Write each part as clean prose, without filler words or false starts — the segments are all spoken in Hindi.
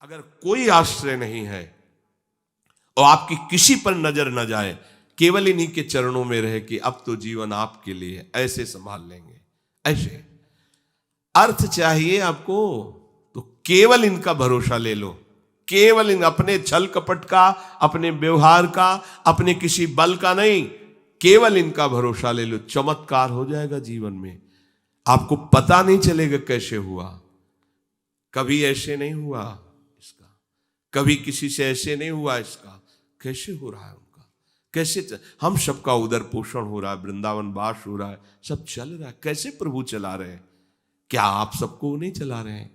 अगर कोई आश्रय नहीं है और आपकी किसी पर नजर न जाए, केवल इन्हीं के चरणों में रहे कि अब तो जीवन आपके लिए, ऐसे संभाल लेंगे। ऐसे अर्थ चाहिए आपको तो केवल इनका भरोसा ले लो, केवल इन अपने छल कपट का, अपने व्यवहार का, अपने किसी बल का नहीं, केवल इनका भरोसा ले लो। चमत्कार हो जाएगा जीवन में, आपको पता नहीं चलेगा कैसे हुआ। कभी ऐसे नहीं हुआ इसका, कभी किसी से ऐसे नहीं हुआ इसका, कैसे हो रहा है उनका, कैसे हम सबका उदर पोषण हो रहा है, वृंदावन वास हो रहा है, सब चल रहा है। कैसे प्रभु चला रहे हैं? क्या आप सबको नहीं चला रहे हैं?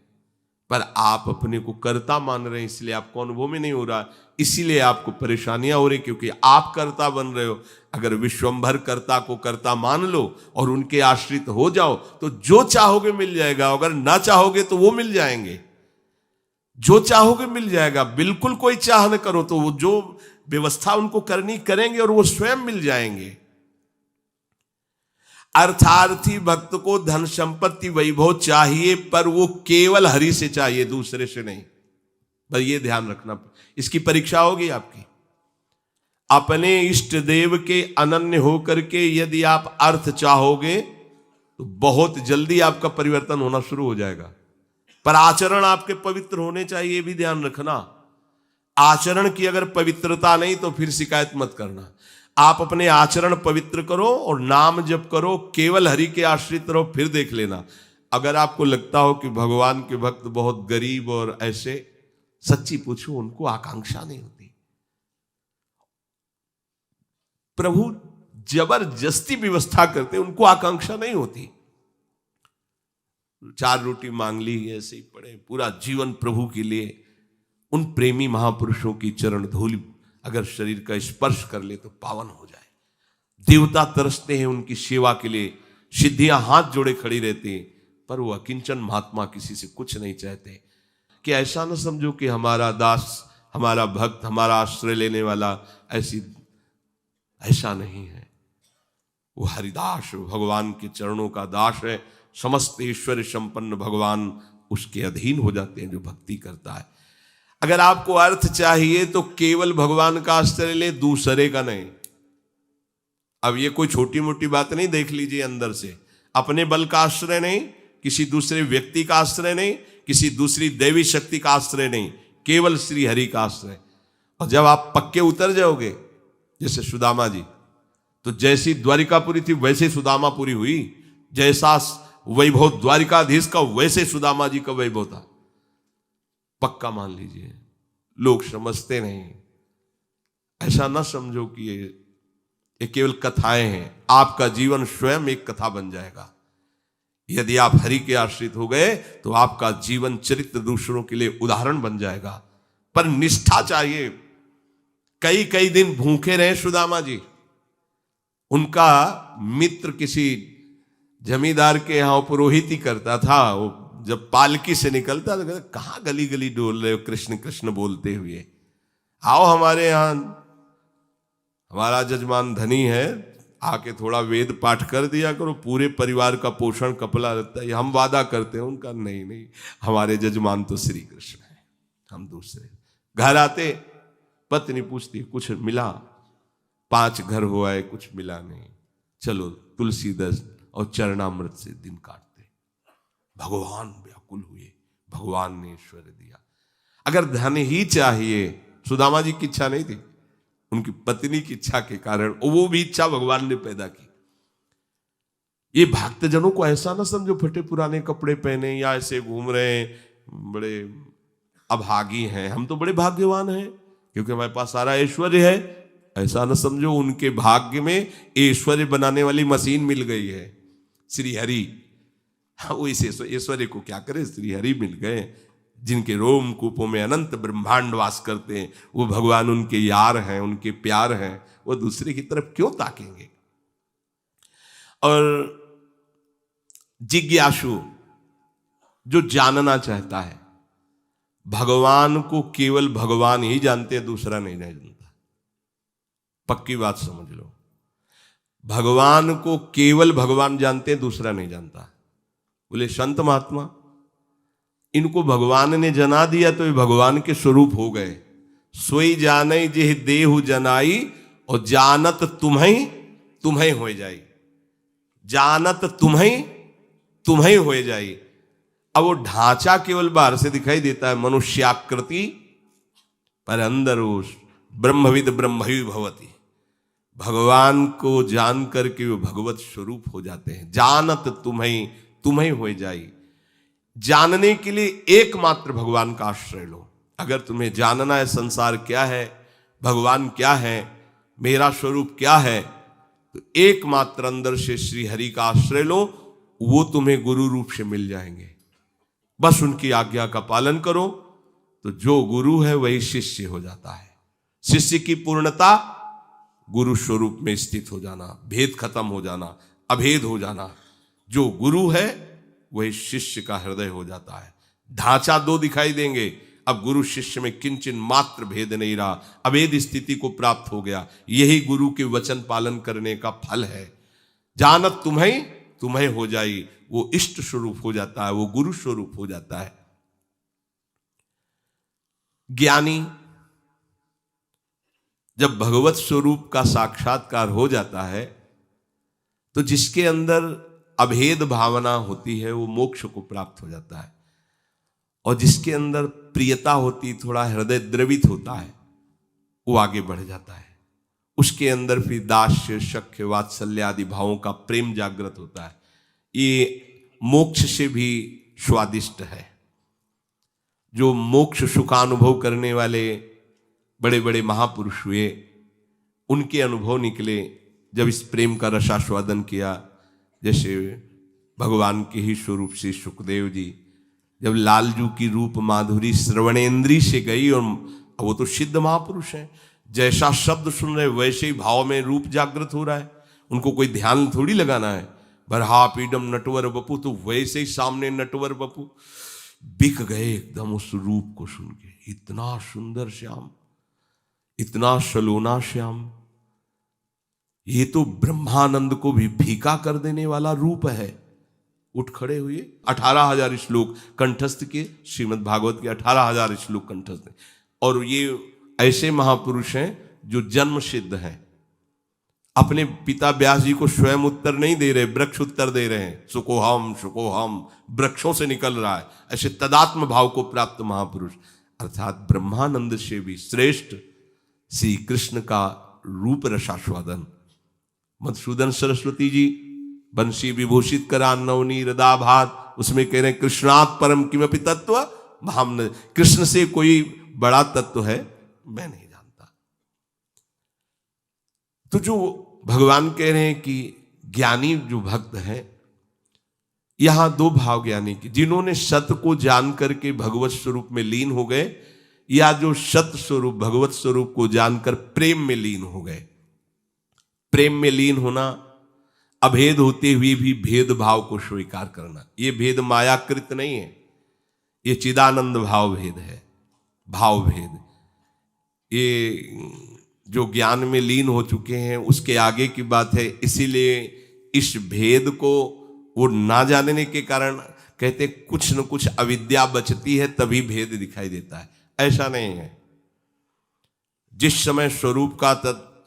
पर आप अपने को कर्ता मान रहे हैं, इसलिए आपको अनुभव में नहीं हो रहा, इसीलिए आपको परेशानियां हो रही, क्योंकि आप कर्ता बन रहे हो। अगर विश्वंभर कर्ता को कर्ता मान लो और उनके आश्रित हो जाओ तो जो चाहोगे मिल जाएगा, अगर ना चाहोगे तो वो मिल जाएंगे। जो चाहोगे मिल जाएगा, बिल्कुल कोई चाह न करो तो वो जो व्यवस्था उनको करनी करेंगे और वो स्वयं मिल जाएंगे। अर्थार्थी भक्त को धन संपत्ति वैभव चाहिए, पर वो केवल हरि से चाहिए, दूसरे से नहीं। बस ये ध्यान रखना, इसकी परीक्षा होगी आपकी। अपने इष्ट देव के अनन्य होकर के यदि आप अर्थ चाहोगे तो बहुत जल्दी आपका परिवर्तन होना शुरू हो जाएगा। पर आचरण आपके पवित्र होने चाहिए, भी ध्यान रखना। आचरण की अगर पवित्रता नहीं तो फिर शिकायत मत करना। आप अपने आचरण पवित्र करो और नाम जप करो, केवल हरि के आश्रित रहो, फिर देख लेना। अगर आपको लगता हो कि भगवान के भक्त बहुत गरीब और ऐसे, सच्ची पूछो, उनको आकांक्षा नहीं होती। प्रभु जबरदस्ती व्यवस्था करते, उनको आकांक्षा नहीं होती। 4 रोटी मांग ली, ऐसे ही पड़े, पूरा जीवन प्रभु के लिए। उन प्रेमी महापुरुषों की चरण धूलि अगर शरीर का स्पर्श कर ले तो पावन हो जाए। देवता तरसते हैं उनकी सेवा के लिए, सिद्धियां हाथ जोड़े खड़ी रहती हैं, पर वो अकिंचन महात्मा किसी से कुछ नहीं चाहते। कि ऐसा न समझो कि हमारा दास, हमारा भक्त, हमारा आश्रय लेने वाला ऐसा नहीं है। वो हरिदास, भगवान के चरणों का दास है। समस्त ऐश्वर्य संपन्न भगवान उसके अधीन हो जाते हैं जो भक्ति करता है। अगर आपको अर्थ चाहिए तो केवल भगवान का आश्रय ले, दूसरे का नहीं। अब ये कोई छोटी मोटी बात नहीं, देख लीजिए अंदर से। अपने बल का आश्रय नहीं, किसी दूसरे व्यक्ति का आश्रय नहीं, किसी दूसरी देवी शक्ति का आश्रय नहीं, केवल श्री हरि का आश्रय। और जब आप पक्के उतर जाओगे, जैसे सुदामा जी, तो जैसी द्वारिकापुरी थी वैसे सुदामापुरी हुई। जैसा वैभव द्वारिकाधीश का वैसे सुदामा जी का वैभव था। पक्का मान लीजिए। लोग समझते नहीं, ऐसा ना समझो कि ये केवल कथाएं हैं। आपका जीवन स्वयं एक कथा बन जाएगा। यदि आप हरि के आश्रित हो गए तो आपका जीवन चरित्र दूसरों के लिए उदाहरण बन जाएगा। पर निष्ठा चाहिए। कई कई दिन भूखे रहे सुदामा जी। उनका मित्र किसी जमींदार के यहां पुरोहित ही करता था। वो जब पालकी से निकलता तो कहता, कहाँ गली गली डोल रहे हो कृष्ण कृष्ण बोलते हुए, आओ हमारे यहाँ, हमारा जजमान धनी है, आके थोड़ा वेद पाठ कर दिया करो, पूरे परिवार का पोषण कपला रहता है। हम वादा करते हैं। उनका नहीं, हमारे जजमान तो श्री कृष्ण है, हम दूसरे। घर आते पत्नी पूछती, कुछ मिला? 5 घर हो आए, कुछ मिला नहीं। चलो तुलसीदास और चरणामृत से दिन काटते। भगवान व्याकुल हुए, भगवान ने ऐश्वर्य दिया। अगर धन ही चाहिए, सुदामा जी की इच्छा नहीं थी, उनकी पत्नी की इच्छा के कारण वो भी इच्छा भगवान ने पैदा की। ये भक्तजनों को ऐसा ना समझो फटे पुराने कपड़े पहने या ऐसे घूम रहे हैं, बड़े अभागी हैं। हम तो बड़े भाग्यवान हैं क्योंकि हमारे पास सारा ऐश्वर्य है। ऐसा ना समझो उनके भाग्य में ऐश्वर्य बनाने वाली मशीन मिल गई है, श्री हरि। वो इस ऐश्वर्य को क्या करे, श्री हरि मिल गए, जिनके रोम कूपों में अनंत ब्रह्मांड वास करते हैं। वो भगवान उनके यार हैं, उनके प्यार हैं। वो दूसरे की तरफ क्यों ताकेंगे? और जिज्ञासु, जो जानना चाहता है, भगवान को केवल भगवान ही जानते हैं, दूसरा नहीं जानता। पक्की बात समझ लो। भगवान को केवल भगवान जानते हैं, दूसरा नहीं जानता। बोले संत महात्मा, इनको भगवान ने जना दिया तो ये भगवान के स्वरूप हो गए। सोई जाने जेह देहु जनाई, और जानत तुम्हें तुम्हें हो जाई, जानत तुम्हें तुम्हें हो जाई। अब वो ढांचा केवल बाहर से दिखाई देता है मनुष्याकृति, पर अंदर वो ब्रह्मविद ब्रह्मवि भवति, भगवान को जान करके वो भगवत स्वरूप हो जाते हैं। जानत तुम्हें तुम्हें हो जाई। जानने के लिए एकमात्र भगवान का आश्रय लो। अगर तुम्हें जानना है संसार क्या है, भगवान क्या है, मेरा स्वरूप क्या है, तो एकमात्र अंदर से श्री हरि का आश्रय लो, वो तुम्हें गुरु रूप से मिल जाएंगे। बस उनकी आज्ञा का पालन करो तो जो गुरु है वही शिष्य हो जाता है। शिष्य की पूर्णता गुरु स्वरूप में स्थित हो जाना, भेद खत्म हो जाना, अभेद हो जाना। जो गुरु है वही शिष्य का हृदय हो जाता है। ढांचा दो दिखाई देंगे, अब गुरु शिष्य में किंचन मात्र भेद नहीं रहा, अभेद स्थिति को प्राप्त हो गया। यही गुरु के वचन पालन करने का फल है। जानत तुम्हें तुम्हें हो जाई, वो इष्ट स्वरूप हो जाता है, वो गुरु स्वरूप हो जाता है। ज्ञानी जब भगवत स्वरूप का साक्षात्कार हो जाता है तो जिसके अंदर अभेद भावना होती है वो मोक्ष को प्राप्त हो जाता है, और जिसके अंदर प्रियता होती, थोड़ा हृदय द्रवित होता है, वो आगे बढ़ जाता है। उसके अंदर फिर दास्य शक्य वात्सल्य आदि भावों का प्रेम जागृत होता है। ये मोक्ष से भी स्वादिष्ट है। जो मोक्ष सुखानुभव करने वाले बड़े बड़े महापुरुष हुए, उनके अनुभव निकले जब इस प्रेम का रसास्वादन किया। जैसे भगवान के ही स्वरूप से सुखदेव जी जब लालजू की रूप माधुरी श्रवणेन्द्री से गई, और वो तो सिद्ध महापुरुष हैं, जैसा शब्द सुन रहे वैसे ही भाव में रूप जागृत हो रहा है। उनको कोई ध्यान थोड़ी लगाना है। बरहा पीडम नटवर बपू, तो वैसे ही सामने नटवर बपू बिक गए एकदम उस रूप को सुन के। इतना सुंदर श्याम, इतना सलोना श्याम, ये तो ब्रह्मानंद को भी फीका कर देने वाला रूप है। उठ खड़े हुए, 18,000 श्लोक कंठस्थ किए, श्रीमद् भागवत के 18,000 श्लोक कंठस्थ। और ये ऐसे महापुरुष हैं जो जन्म सिद्ध हैं। अपने पिता व्यास जी को स्वयं उत्तर नहीं दे रहे, वृक्ष उत्तर दे रहे हैं। सुकोहम वृक्षों से निकल रहा है। ऐसे तदात्म भाव को प्राप्त महापुरुष, अर्थात ब्रह्मानंद से भी श्रेष्ठ श्री कृष्ण का रूप रसास्वादन। मधुसूदन सरस्वती जी बंशी विभूषित करा नवनी हृदाभात, उसमें कह रहे हैं कृष्णात् परम किमपि तत्व भामन, कृष्ण से कोई बड़ा तत्व है मैं नहीं जानता। तो जो भगवान कह रहे हैं कि ज्ञानी जो भक्त है, यहां दो भाव ज्ञानी की, जिन्होंने सत्य को जान करके भगवत स्वरूप में लीन हो गए, या जो सत्य स्वरूप भगवत स्वरूप को जानकर प्रेम में लीन हो गए। प्रेम में लीन होना, अभेद होते हुए भी भेद भाव को स्वीकार करना। ये भेद मायाकृत नहीं है, ये चिदानंद भाव भेद है, भाव भेद। ये जो ज्ञान में लीन हो चुके हैं उसके आगे की बात है। इसीलिए इस भेद को वो ना जानने के कारण कहते कुछ न कुछ अविद्या बचती है, तभी भेद दिखाई देता है। ऐसा नहीं है। जिस समय स्वरूप का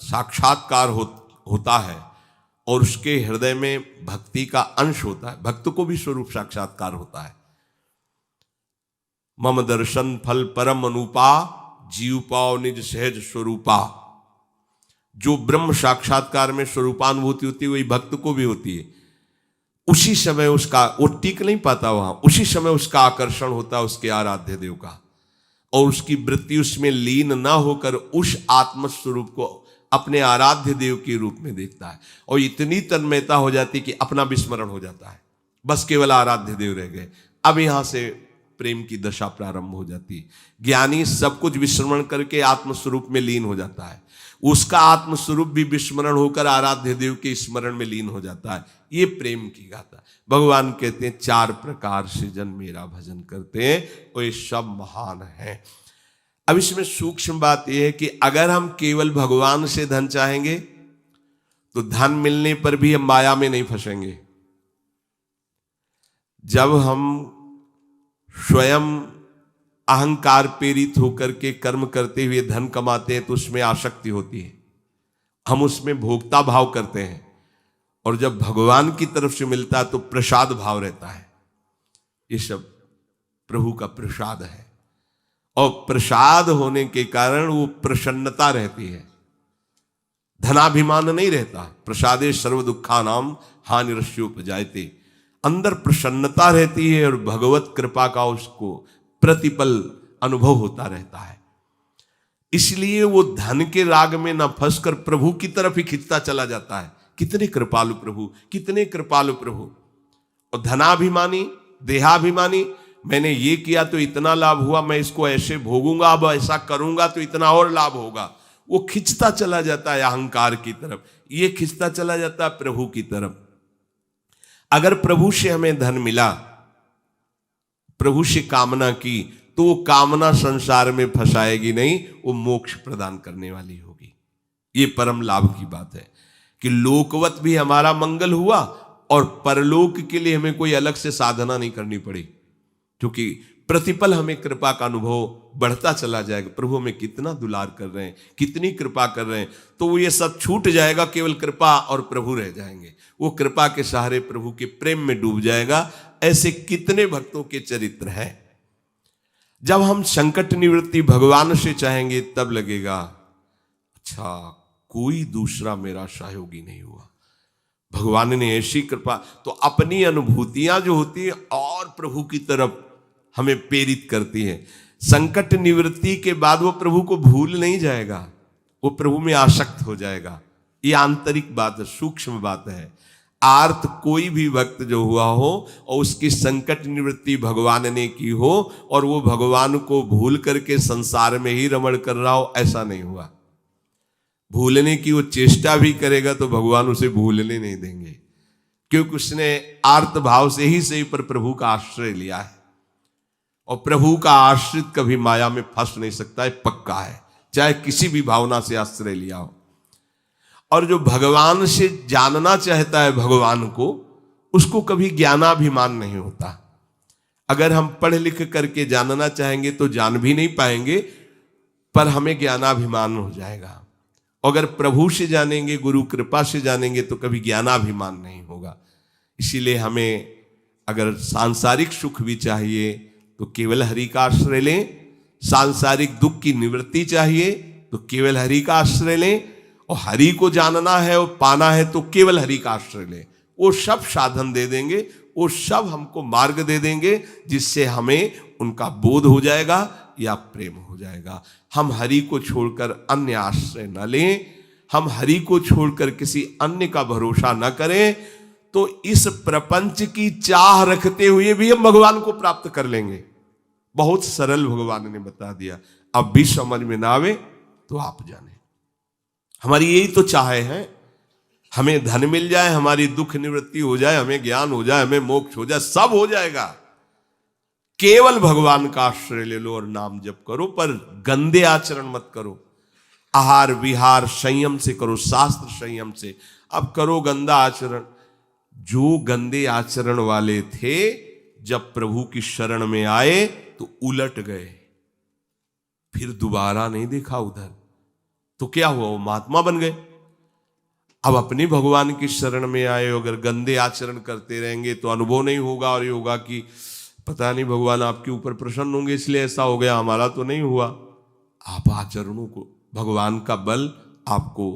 साक्षात्कार होता है और उसके हृदय में भक्ति का अंश होता है, भक्त को भी स्वरूप साक्षात्कार होता है। मम दर्शन फल परम अनुपा, जीव पाओ निज सहज स्वरूपा। जो ब्रह्म साक्षात्कार में स्वरूपानुभूति होती है वही भक्त को भी होती है। उसी समय उसका, वो टिक नहीं पाता वहां, उसी समय उसका आकर्षण होता है उसके आराध्य देव का, और उसकी वृत्ति उसमें लीन ना होकर उस आत्मस्वरूप को अपने आराध्य देव के रूप में देखता है, और इतनी तन्मयता हो जाती कि अपना विस्मरण हो जाता है। बस केवल आराध्य देव रह गए। अब यहां से प्रेम की दशा प्रारंभ हो जाती है। ज्ञानी सब कुछ विस्मरण करके आत्मस्वरूप में लीन हो जाता है, उसका आत्मस्वरूप भी विस्मरण होकर आराध्य देव के स्मरण में लीन हो जाता है। ये प्रेम की गाथा। भगवान कहते हैं 4 प्रकार से जन मेरा भजन करते हैं और ये सब महान है। अब इसमें सूक्ष्म बात यह है कि अगर हम केवल भगवान से धन चाहेंगे तो धन मिलने पर भी हम माया में नहीं फंसेंगे। जब हम स्वयं अहंकार प्रेरित होकर के कर्म करते हुए धन कमाते हैं तो उसमें आसक्ति होती है, हम उसमें भोक्ता भाव करते हैं। और जब भगवान की तरफ से मिलता है तो प्रसाद भाव रहता है। ये सब प्रभु का प्रसाद है, और प्रसाद होने के कारण वो प्रसन्नता रहती है, धनाभिमान नहीं रहता। प्रसादे सर्व दुखा नाम हानिरस्योपजायते, अंदर प्रसन्नता रहती है और भगवत कृपा का उसको प्रतिपल अनुभव होता रहता है। इसलिए वो धन के राग में न फंसकर प्रभु की तरफ ही खिंचता चला जाता है। कितने कृपालु प्रभु, कितने कृपालु प्रभु। और धनाभिमानी, देहाभिमानी, मैंने ये किया तो इतना लाभ हुआ, मैं इसको ऐसे भोगूंगा, अब ऐसा करूंगा तो इतना और लाभ होगा, वो खिंचता चला जाता है अहंकार की तरफ, ये खिंचता चला जाता है प्रभु की तरफ। अगर प्रभु से हमें धन मिला, प्रभु से कामना की, तो वो कामना संसार में फंसाएगी नहीं, वो मोक्ष प्रदान करने वाली होगी। ये परम लाभ की बात है कि लोकवत भी हमारा मंगल हुआ और परलोक के लिए हमें कोई अलग से साधना नहीं करनी पड़ी, क्योंकि प्रतिपल हमें कृपा का अनुभव बढ़ता चला जाएगा। प्रभु हमें कितना दुलार कर रहे हैं, कितनी कृपा कर रहे हैं, तो वो ये सब छूट जाएगा, केवल कृपा और प्रभु रह जाएंगे। वो कृपा के सहारे प्रभु के प्रेम में डूब जाएगा। ऐसे कितने भक्तों के चरित्र हैं। जब हम संकट निवृत्ति भगवान से चाहेंगे तब लगेगा अच्छा कोई दूसरा मेरा सहयोगी नहीं हुआ, भगवान ने ऐसी कृपा। तो अपनी अनुभूतियां जो होती है और प्रभु की तरफ हमें प्रेरित करती है। संकट निवृत्ति के बाद वो प्रभु को भूल नहीं जाएगा, वो प्रभु में आसक्त हो जाएगा। ये आंतरिक बात है, सूक्ष्म बात है। आर्त कोई भी भक्त जो हुआ हो और उसकी संकट निवृत्ति भगवान ने की हो और वो भगवान को भूल करके संसार में ही रमण कर रहा हो, ऐसा नहीं हुआ। भूलने की वो चेष्टा भी करेगा तो भगवान उसे भूलने नहीं देंगे, क्योंकि उसने आर्त भाव से ही सही पर प्रभु का आश्रय लिया है। और प्रभु का आश्रित कभी माया में फंस नहीं सकता है, पक्का है, चाहे किसी भी भावना से आश्रय लिया हो। और जो भगवान से जानना चाहता है भगवान को, उसको कभी ज्ञानाभिमान नहीं होता। अगर हम पढ़ लिख करके जानना चाहेंगे तो जान भी नहीं पाएंगे, पर हमें ज्ञानाभिमान हो जाएगा। अगर प्रभु से जानेंगे, गुरु कृपा से जानेंगे, तो कभी ज्ञानाभिमान नहीं होगा। इसीलिए हमें अगर सांसारिक सुख भी चाहिए तो केवल हरि का आश्रय लें, सांसारिक दुख की निवृत्ति चाहिए तो केवल हरि का आश्रय लें, और हरि को जानना है और पाना है तो केवल हरि का आश्रय लें। वो सब साधन दे देंगे, वो सब हमको मार्ग दे देंगे, जिससे हमें उनका बोध हो जाएगा या प्रेम हो जाएगा। हम हरि को छोड़कर अन्य आश्रय न लें, हम हरि को छोड़कर किसी अन्य का भरोसा न करें, तो इस प्रपंच की चाह रखते हुए भी हम भगवान को प्राप्त कर लेंगे। बहुत सरल भगवान ने बता दिया। अब भी समझ में ना आवे तो आप जाने। हमारी यही तो चाह है, हमें धन मिल जाए, हमारी दुख निवृत्ति हो जाए, हमें ज्ञान हो जाए, हमें मोक्ष हो जाए, सब हो जाएगा। केवल भगवान का आश्रय ले लो और नाम जप करो, पर गंदे आचरण मत करो। आहार विहार संयम से करो, शास्त्र संयम से। अब करो गंदा आचरण। जो गंदे आचरण वाले थे जब प्रभु की शरण में आए तो उलट गए, फिर दोबारा नहीं देखा उधर, तो क्या हुआ, वो महात्मा बन गए। अब अपने भगवान की शरण में आए, अगर गंदे आचरण करते रहेंगे तो अनुभव नहीं होगा, और ये होगा कि पता नहीं भगवान आपके ऊपर प्रसन्न होंगे इसलिए ऐसा हो गया, हमारा तो नहीं हुआ। आप आचरणों को, भगवान का बल आपको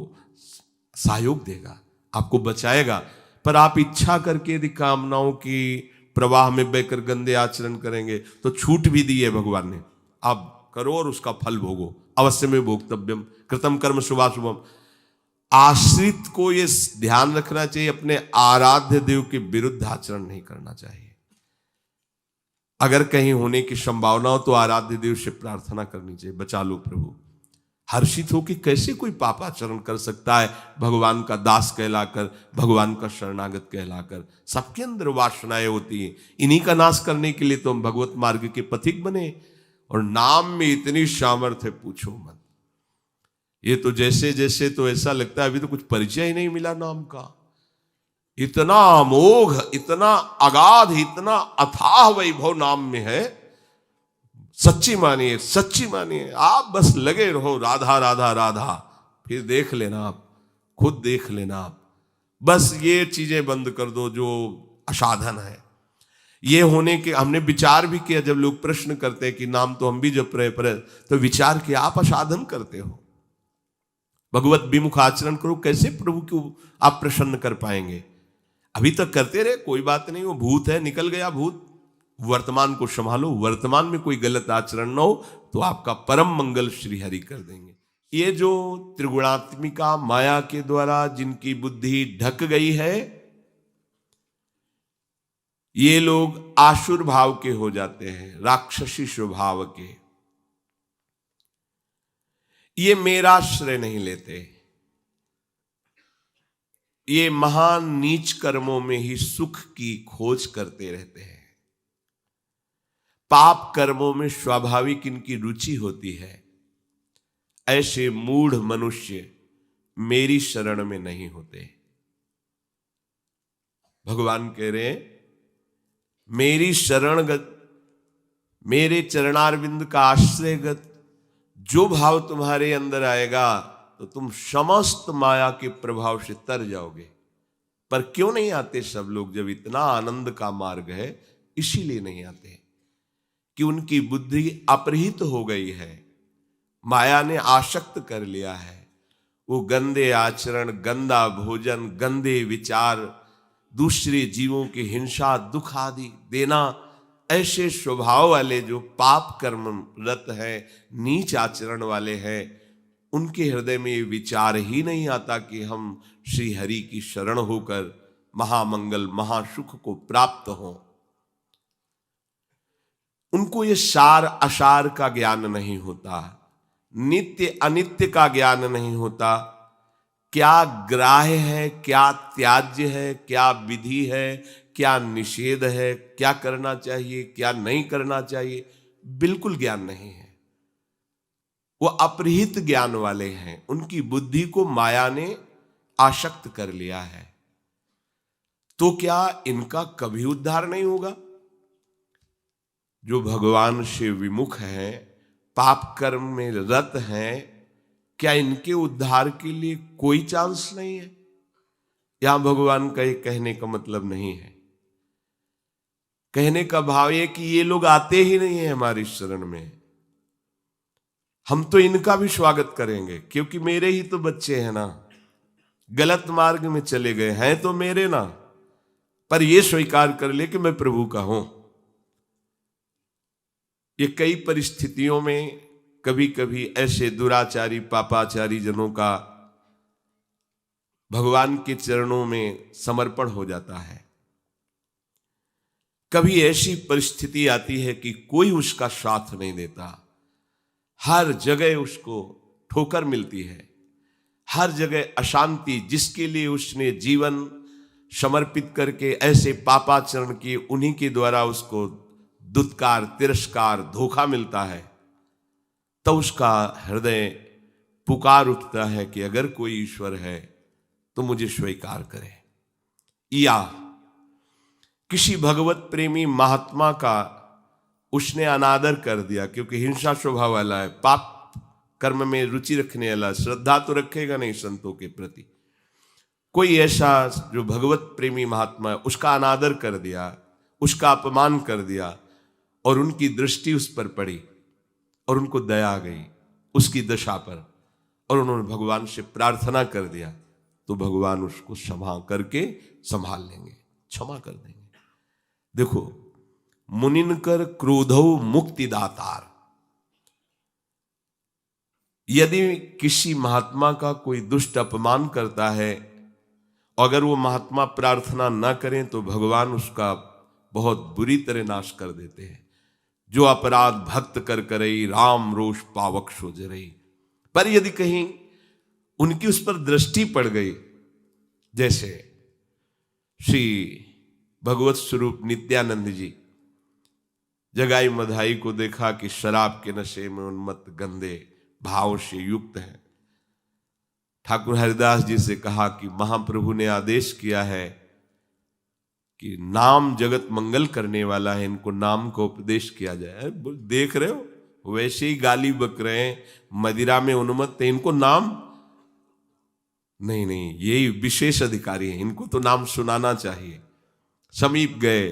सहयोग देगा, आपको बचाएगा। पर आप इच्छा करके यदि कामनाओं की प्रवाह में बहकर गंदे आचरण करेंगे तो छूट भी दी है भगवान ने, आप करो और उसका फल भोगो। अवश्य में भोक्तव्यम कृतम कर्म शुभाशुभम। आश्रित को ये ध्यान रखना चाहिए, अपने आराध्य देव के विरुद्ध आचरण नहीं करना चाहिए। अगर कहीं होने की संभावना हो तो आराध्य देव से प्रार्थना करनी चाहिए, बचा लो प्रभु। हर्षित हो कि कैसे कोई पापाचरण कर सकता है भगवान का दास कहलाकर, भगवान का शरणागत कहलाकर। सबके अंदर वासनाएं होती हैं, इन्हीं का नाश करने के लिए तो हम भगवत मार्ग के पथिक बने। और नाम में इतनी सामर्थ्य पूछो मत। ये तो जैसे जैसे तो ऐसा लगता है अभी तो कुछ परिचय ही नहीं मिला नाम का। इतना अमोघ, इतना अगाध, इतना अथाह वैभव नाम में है सच्ची मानिए, सच्ची मानिए। आप बस लगे रहो राधा राधा राधा, फिर देख लेना आप, खुद देख लेना आप। बस ये चीजें बंद कर दो जो असाधन है। ये होने के हमने विचार भी किया, जब लोग प्रश्न करते हैं कि नाम तो हम भी जप रहे, पर तो विचार किया आप असाधन करते हो, भगवत विमुख आचरण करो, कैसे प्रभु को आप प्रसन्न कर पाएंगे? अभी तक करते रहे, कोई बात नहीं, वो भूत है, निकल गया भूत। वर्तमान को संभालो, वर्तमान में कोई गलत आचरण न हो तो आपका परम मंगल श्री हरि कर देंगे। ये जो त्रिगुणात्मिका माया के द्वारा जिनकी बुद्धि ढक गई है, ये लोग आसुर भाव के हो जाते हैं, राक्षसी स्वभाव के। ये मेरा श्रेय नहीं लेते, ये महान नीच कर्मों में ही सुख की खोज करते रहते हैं। पाप कर्मों में स्वाभाविक इनकी रुचि होती है। ऐसे मूढ़ मनुष्य मेरी शरण में नहीं होते। भगवान कह रहे हैं, मेरी शरणगत, मेरे चरणारविंद का आश्रयगत जो भाव तुम्हारे अंदर आएगा तो तुम समस्त माया के प्रभाव से तर जाओगे। पर क्यों नहीं आते सब लोग? जब इतना आनंद का मार्ग है, इसीलिए नहीं आते कि उनकी बुद्धि अपहृत हो गई है, माया ने आसक्त कर लिया है। वो गंदे आचरण, गंदा भोजन, गंदे विचार, दूसरे जीवों की हिंसा, दुख आदि देना, ऐसे स्वभाव वाले जो पाप कर्म रत है, नीच आचरण वाले हैं, उनके हृदय में ये विचार ही नहीं आता कि हम श्री हरि की शरण होकर महामंगल महासुख को प्राप्त हों। उनको ये सार असार का ज्ञान नहीं होता, नित्य अनित्य का ज्ञान नहीं होता। क्या ग्राह्य है, क्या त्याज्य है, क्या विधि है, क्या निषेध है, क्या करना चाहिए, क्या नहीं करना चाहिए, बिल्कुल ज्ञान नहीं है। वो अपहृत ज्ञान वाले हैं, उनकी बुद्धि को माया ने आसक्त कर लिया है। तो क्या इनका कभी उद्धार नहीं होगा? जो भगवान से विमुख हैं, पाप कर्म में रत हैं, क्या इनके उद्धार के लिए कोई चांस नहीं है? यहां भगवान का ये कहने का मतलब नहीं है। कहने का भाव ये कि ये लोग आते ही नहीं है हमारी शरण में, हम तो इनका भी स्वागत करेंगे, क्योंकि मेरे ही तो बच्चे हैं ना, गलत मार्ग में चले गए हैं तो मेरे ना, पर ये स्वीकार कर ले कि मैं प्रभु का हूं। ये कई परिस्थितियों में कभी कभी ऐसे दुराचारी पापाचारी जनों का भगवान के चरणों में समर्पण हो जाता है। कभी ऐसी परिस्थिति आती है कि कोई उसका साथ नहीं देता, हर जगह उसको ठोकर मिलती है, हर जगह अशांति, जिसके लिए उसने जीवन समर्पित करके ऐसे पापाचरण किए, उन्हीं के द्वारा उसको दुत्कार, तिरस्कार, धोखा मिलता है। तो उसका हृदय पुकार उठता है कि अगर कोई ईश्वर है तो मुझे स्वीकार करे। या किसी भगवत प्रेमी महात्मा का उसने अनादर कर दिया, क्योंकि हिंसा स्वभाव वाला है, पाप कर्म में रुचि रखने वाला, श्रद्धा तो रखेगा नहीं संतों के प्रति। कोई ऐसा जो भगवत प्रेमी महात्मा है, उसका अनादर कर दिया, उसका अपमान कर दिया, और उनकी दृष्टि उस पर पड़ी और उनको दया आ गई उसकी दशा पर, और उन्होंने भगवान से प्रार्थना कर दिया, तो भगवान उसको क्षमा करके संभाल लेंगे, क्षमा कर देंगे। देखो, मुनिनकर क्रोधौ मुक्ति दातार। यदि किसी महात्मा का कोई दुष्ट अपमान करता है, अगर वो महात्मा प्रार्थना ना करें तो भगवान उसका बहुत बुरी तरह नाश कर देते हैं। जो अपराध भक्त कर करई, राम रोष पावक सो जरई। पर यदि कहीं उनकी उस पर दृष्टि पड़ गई, जैसे श्री भगवत स्वरूप नित्यानंद जी, जगाई मधाई को देखा कि शराब के नशे में उन्मत्त गंदे भाव से युक्त है। ठाकुर हरिदास जी से कहा कि महाप्रभु ने आदेश किया है कि नाम जगत मंगल करने वाला है, इनको नाम को उपदेश किया जाए। देख रहे हो वैसे ही गाली बक रहे हैं, मदिरा में उन्मत्त है, इनको नाम नहीं, यही विशेष अधिकारी है, इनको तो नाम सुनाना चाहिए। समीप गए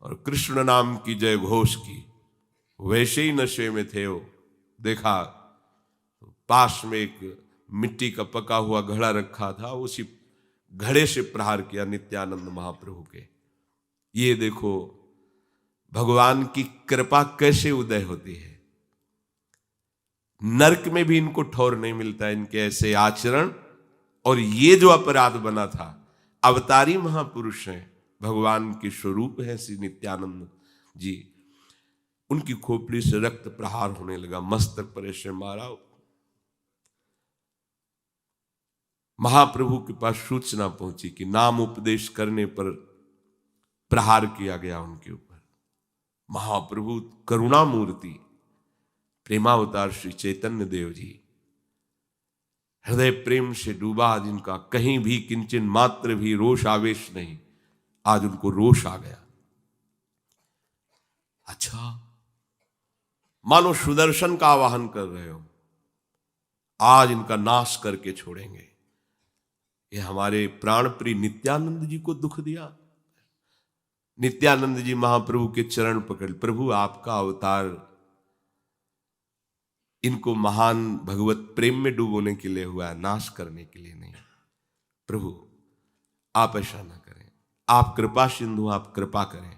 और कृष्ण नाम की जय घोष की, वैसे ही नशे में थे वो। देखा पास में एक मिट्टी का पका हुआ घड़ा रखा था, उसी घड़े से प्रहार किया नित्यानंद महाप्रभु के। ये देखो भगवान की कृपा कैसे उदय होती है। नरक में भी इनको ठौर नहीं मिलता इनके ऐसे आचरण। और ये जो अपराध बना था, अवतारी महापुरुष हैं, भगवान के स्वरूप है श्री नित्यानंद जी। उनकी खोपड़ी से रक्त प्रहार होने लगा, मस्तक पर ऐसे मारा। महाप्रभु के पास सूचना पहुंची कि नाम उपदेश करने पर प्रहार किया गया उनके ऊपर। महाप्रभु करुणा मूर्ति प्रेमावतार श्री चैतन्य देव जी, हृदय प्रेम से डूबा, जिनका कहीं भी किंचन मात्र भी रोष आवेश नहीं, आज उनको रोष आ गया। अच्छा, मानो सुदर्शन का आवाहन कर रहे हो, आज इनका नाश करके छोड़ेंगे। ये हमारे प्राण प्रिय नित्यानंद जी को दुख दिया। नित्यानंद जी महाप्रभु के चरण पकड़, प्रभु आपका अवतार इनको महान भगवत प्रेम में डुबोने के लिए हुआ है, नाश करने के लिए नहीं। प्रभु आप ऐसा ना करें, आप कृपा सिंधु, आप कृपा करें।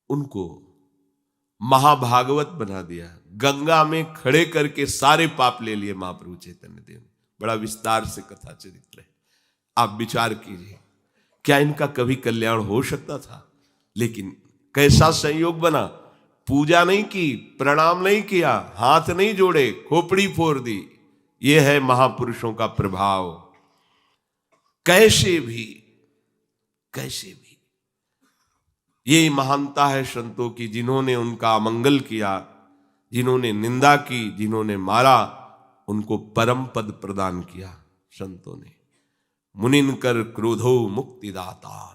उनको महाभागवत बना दिया, गंगा में खड़े करके सारे पाप ले लिए महाप्रभु चैतन्य देव। बड़ा विस्तार से कथा चरित्र है, आप विचार कीजिए, क्या इनका कभी कल्याण हो सकता था? लेकिन कैसा संयोग बना, पूजा नहीं की, प्रणाम नहीं किया, हाथ नहीं जोड़े, खोपड़ी फोड़ दी। यह है महापुरुषों का प्रभाव। कैसे भी ये महानता है संतों की, जिन्होंने उनका अमंगल किया, जिन्होंने निंदा की, जिन्होंने मारा, उनको परम पद प्रदान किया संतों ने। मुनिन कर क्रोधो मुक्तिदाता।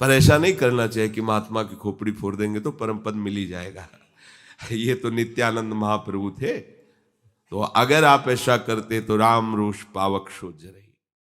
पर ऐसा नहीं करना चाहिए कि महात्मा की खोपड़ी फोड़ देंगे तो परम पद मिल ही जाएगा। ये तो नित्यानंद महाप्रभु थे, तो अगर आप ऐसा करते तो राम रोष पावक शोज रही।